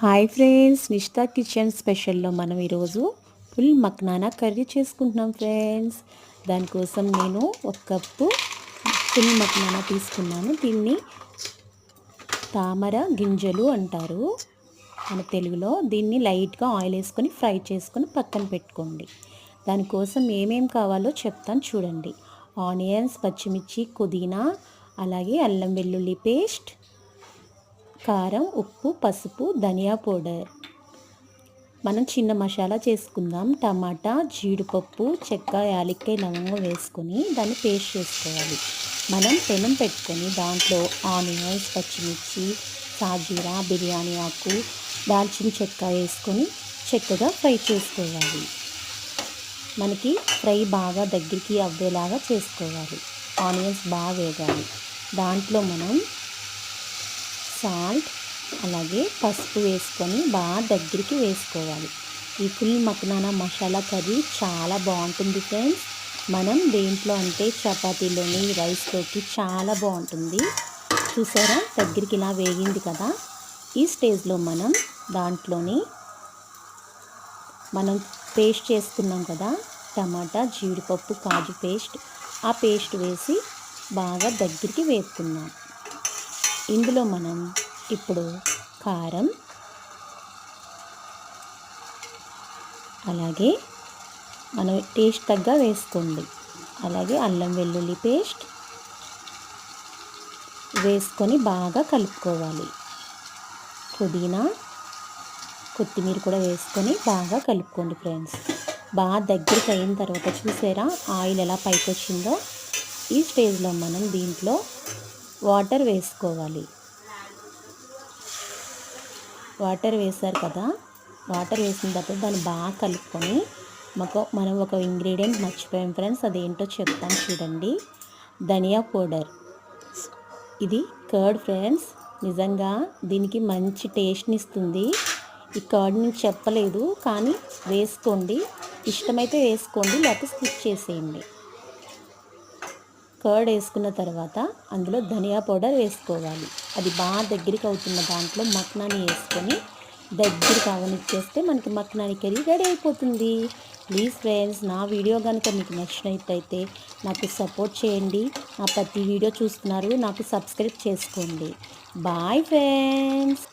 Hi friends, Nishta kitchen స్పెషల్లో మనం ఈరోజు full మక్నానా curry చేసుకుంటున్నాం ఫ్రెండ్స్. దానికోసం నేను 1 కప్పు ఫుల్ మక్నానా తీసుకున్నాను. దీన్ని తామర గింజలు అంటారు మన తెలుగులో. దీన్ని లైట్గా ఆయిల్ వేసుకొని ఫ్రై చేసుకొని పక్కన పెట్టుకోండి. దానికోసం ఏమేం కావాలో చెప్తాను చూడండి. ఆనియన్స్, పచ్చిమిర్చి, పుదీనా, అలాగే అల్లం వెల్లుల్లి పేస్ట్, కారం, ఉప్పు, పసుపు, ధనియా పౌడర్. మనం చిన్న మసాలా చేసుకుందాం. టమాటా, జీడిపప్పు, చెక్క, యాలక్కాయ, లవంగం వేసుకొని దాన్ని పేస్ట్ చేసుకోవాలి. మనం పెనం పెట్టుకొని దాంట్లో ఆనియన్స్, పచ్చిమిర్చి, సాజీరా, బిర్యానీ ఆకు, దాల్చిన చెక్క వేసుకొని చక్కగా ఫ్రై చేసుకోవాలి. మనకి ఫ్రై బాగా దగ్గరికి అవ్వేలాగా చేసుకోవాలి. ఆనియన్స్ బాగా వేగాలి. దాంట్లో మనం సాల్ట్ అలాగే పసుపు వేసుకొని బాగా దగ్గరికి వేసుకోవాలి. ఈ ఫుల్ మక్నానా మసాలా కర్రీ చాలా బాగుంటుంది ఫ్రెండ్స్. మనం దేంట్లో అంటే చపాతీలోని, రైస్లోకి చాలా బాగుంటుంది. చూసారా, దగ్గరికి ఇలా వేగింది కదా. ఈ స్టేజ్లో మనం దాంట్లోని మనం పేస్ట్ చేసుకున్నాం కదా, టమాటా, జీడిపప్పు, కాజు పేస్ట్, ఆ పేస్ట్ వేసి బాగా దగ్గరికి వేపుకుందాం. ఇందులో మనం ఇప్పుడు కారం, అలాగే మనం టేస్ట్ తగ్గ వేసుకోండి. అలాగే అల్లం వెల్లుల్లి పేస్ట్ వేసుకొని బాగా కలుపుకోవాలి. పుదీనా, కొత్తిమీర కూడా వేసుకొని బాగా కలుపుకోండి ఫ్రెండ్స్. బాగా దగ్గరికి అయిన తర్వాత చూసారా ఆయిల్ ఎలా పైకి వచ్చిందో. ఈ స్టేజ్లో మనం దీంట్లో వాటర్ వేసుకోవాలి. వాటర్ వేసారు కదా, వాటర్ వేసిన తర్వాత దాన్ని బాగా కలుపుకొని మనం ఒక ఇంగ్రీడియంట్ మర్చిపోయాం ఫ్రెండ్స్. అదేంటో చెప్తాను చూడండి. ధనియా పౌడర్. ఇది కర్డ్ ఫ్రెండ్స్. నిజంగా దీనికి మంచి టేస్ట్ని ఇస్తుంది. ఈ కర్డ్ నేను చెప్పలేదు, కానీ వేసుకోండి. ఇష్టమైతే వేసుకోండి, లేకపోతే స్కిప్ చేసేయండి. కర్డ్ వేసుకున్న తర్వాత అందులో ధనియా పౌడర్ వేసుకోవాలి. అది బాగా దగ్గరికి అవుతున్న దాంట్లో మక్నాని వేసుకొని దగ్గరికి అవనిచ్చేస్తే మనకి మక్నాని కర్రీ రెడీ అయిపోతుంది. ప్లీజ్ ఫ్రెండ్స్, నా వీడియో కనుక మీకు నచ్చినట్టయితే నాకు సపోర్ట్ చేయండి. నా ప్రతి వీడియో చూస్తున్నారు, నాకు సబ్స్క్రైబ్ చేసుకోండి. Bye friends.